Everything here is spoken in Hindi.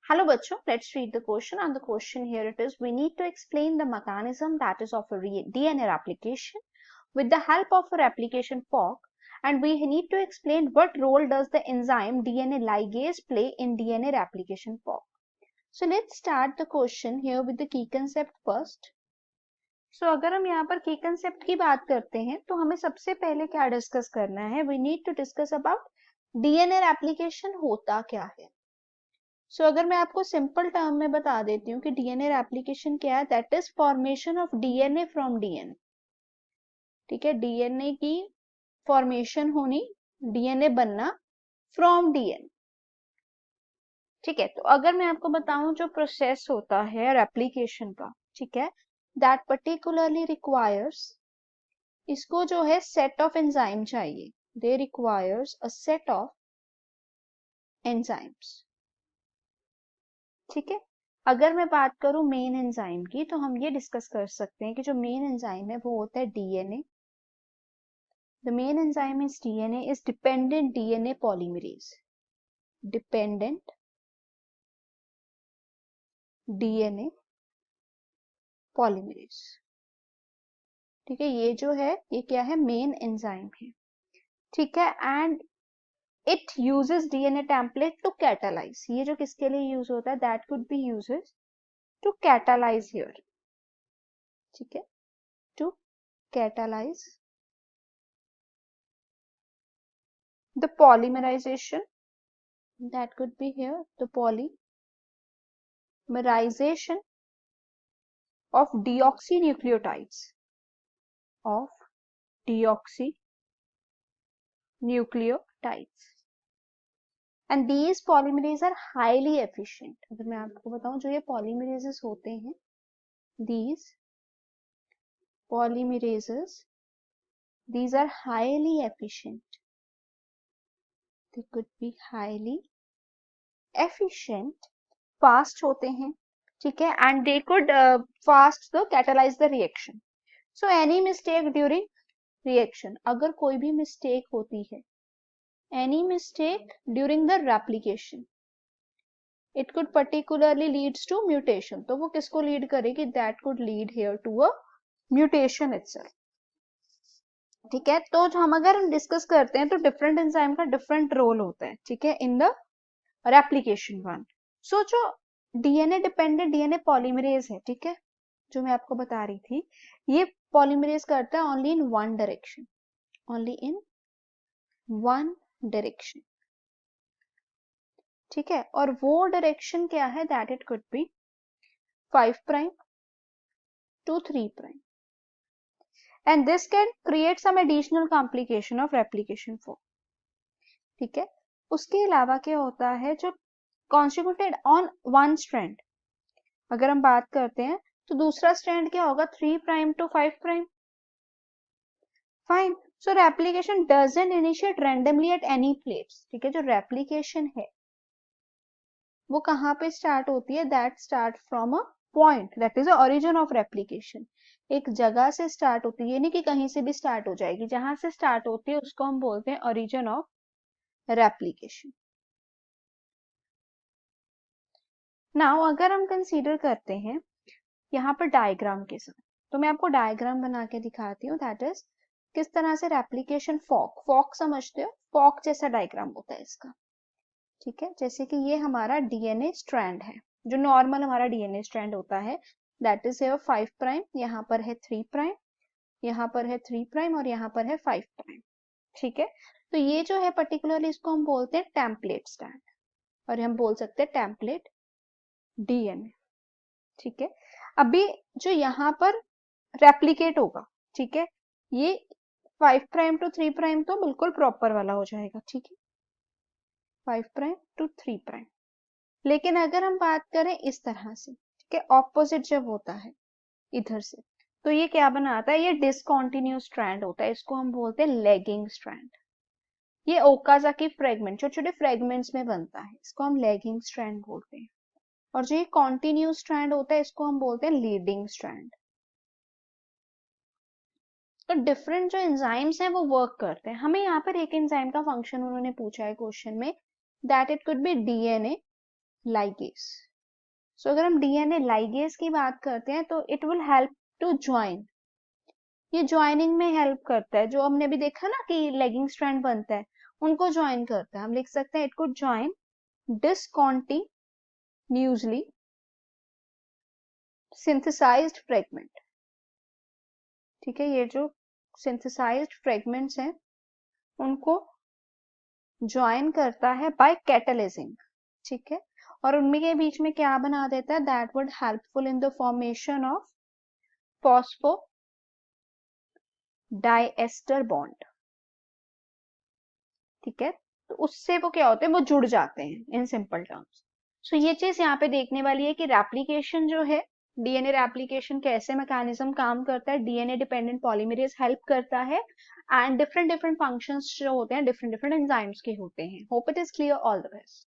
Hello बच्चों, let's read the question and the question here it is, we need to explain the mechanism that is of a DNA replication with the help of a replication fork, and we need to explain what role does the enzyme DNA ligase play in DNA replication fork. So let's start the question here with the key concept first. So अगर हम यहाँ पर की कंसेप्ट की बात करते हैं तो हमें सबसे पहले क्या डिस्कस करना है, we need to discuss about DNA replication होता क्या है. सो अगर मैं आपको सिंपल टर्म में बता देती हूँ कि डीएनए रेप्लिकेशन क्या है, that is formation of DNA from DNA. ठीक है, डीएनए की फॉर्मेशन होनी, डीएनए बनना फ्रॉम डीएनए. ठीक है, तो अगर मैं आपको बताऊं जो प्रोसेस होता है रेप्लिकेशन का, ठीक है, दैट पर्टिकुलरली रिक्वायर्स, इसको जो है सेट ऑफ एंजाइम चाहिए, they requires a set of enzymes. ठीक है, अगर मैं बात करूं मेन एंजाइम की तो हम ये डिस्कस कर सकते हैं कि जो मेन एंजाइम है वो होता है DNA. The main enzyme is DNA is dependent DNA polymerase. Dependent DNA polymerase. ठीक है, ये जो है ये क्या है, मेन एंजाइम है. ठीक है, and it uses DNA template to catalyse. ये जो किसके लिए यूज होता है, that could be uses to catalyse here. ठीक है, to catalyse the polymerization, that could be here the polymerization of deoxynucleotides, of deoxynucleotides, and these polymerases are highly efficient. अगर मैं आपको बताऊं जो ये polymerases होते हैं, these polymerases, these are highly efficient. They could be highly efficient, fast होते हैं. ठीक है, and they could fast the catalyze the reaction. So any mistake during reaction, अगर कोई भी mistake होती है, any mistake during the replication, it could particularly leads to mutation. तो वो किसको lead करेगी, that could lead here to a mutation itself. ठीक है, तो जो हम अगर डिस्कस करते हैं तो डिफरेंट एंजाइम का डिफरेंट रोल होता है. ठीक है, इन द रेप्लिकेशन वन. सो जो डीएनए डिपेंडेंट डीएनए पॉलीमरेज है, ठीक है, जो मैं आपको बता रही थी, ये पॉलीमरेज करता है only in one direction, only in one direction. ठीक है, और वो डायरेक्शन क्या है, that it could be 5 prime to 3 prime, and this can create some additional complication of replication form. ठीक है, उसके अलावा क्या होता है, जो कॉन्स्टिट्यूटेड ऑन वन स्ट्रैंड, अगर हम बात करते हैं तो दूसरा स्ट्रैंड क्या होगा, 3 prime to 5 prime. Fine. So replication doesn't initiate randomly at any place. ठीक है, जो रेप्लिकेशन है वो कहाँ पे स्टार्ट होती है, that start from a point, that is the origin of replication. एक जगह से स्टार्ट होती है, ये नहीं कि कहीं से भी स्टार्ट हो जाएगी, जहां से स्टार्ट होती है उसको हम बोलते हैं ओरिजिन ऑफ रेप्लिकेशन. नाउ अगर हम कंसीडर करते हैं यहाँ पर डायग्राम के साथ, तो मैं आपको डायग्राम बना के दिखाती हूँ, दैट इज किस तरह से रेप्लिकेशन फॉक समझते हो, फॉक जैसा डायग्राम होता है इसका. ठीक है, जैसे कि ये हमारा डीएनए स्ट्रैंड है, जो नॉर्मल हमारा डीएनए स्ट्रैंड होता है, दैट इज 5 प्राइम, यहाँ पर है 3 प्राइम, यहाँ पर है 3 प्राइम और यहाँ पर है 5 प्राइम. ठीक है, तो ये जो है पर्टिकुलरली इसको हम बोलते हैं टेम्पलेट स्ट्रैंड, और हम बोल सकते हैं टेम्पलेट डीएनए. ठीक है, अभी जो यहाँ पर रेप्लिकेट होगा, ठीक है, ये 5 प्राइम टू 3 प्राइम तो बिल्कुल प्रॉपर वाला हो जाएगा. ठीक है, 5 प्राइम टू 3 प्राइम. लेकिन अगर हम बात करें इस तरह से, ठीक है, ऑपोजिट जब होता है इधर से, तो ये क्या बनाता है, ये डिसकंटिन्यूअस स्ट्रैंड होता है, इसको हम बोलते हैं लैगिंग स्ट्रैंड. ये ओकाजाकी फ्रेगमेंट, छोटे छोटे फ्रेगमेंट्स में बनता है, इसको हम लैगिंग स्ट्रैंड बोलते हैं. और जो ये कॉन्टिन्यूअस स्ट्रैंड होता है इसको हम बोलते हैं लीडिंग स्ट्रैंड. तो डिफरेंट जो एंजाइम्स हैं वो वर्क करते हैं. हमें यहाँ पर एक एंजाइम का फंक्शन उन्होंने पूछा है क्वेश्चन में, that it could be DNA ligase. So अगर हम डीएनए लाइगेस की बात करते हैं तो it will help to join, ये ज्वाइनिंग में हेल्प करता है। जो हमने भी देखा ना कि लेगिंग स्ट्रैंड बनता है, उनको ज्वाइन करता है। हम लिख सकते हैं it could join discontinuously synthesized fragment। ठीक है, ये जो सिंथेसाइज्ड फ्रेगमेंट्स हैं उनको ज्वाइन करता है बाय कैटलिजिंग। ठीक है, और उनमें के बीच में क्या बना देता है, that would helpful in the formation of phospho diester bond. ठीक है, तो उससे वो क्या होते हैं, वो जुड़ जाते हैं इन सिंपल टर्म्स। सो ये चीज यहाँ पे देखने वाली है कि रेप्लिकेशन जो है, डीएनए रेप्लिकेशन कैसे मैकेनिज्म काम करता है, डीएनए डिपेंडेंट पॉलीमरेज हेल्प करता है, एंड डिफरेंट डिफरेंट फंक्शंस जो होते हैं डिफरेंट डिफरेंट एंजाइम्स के होते हैं। Hope it is clear. All the best.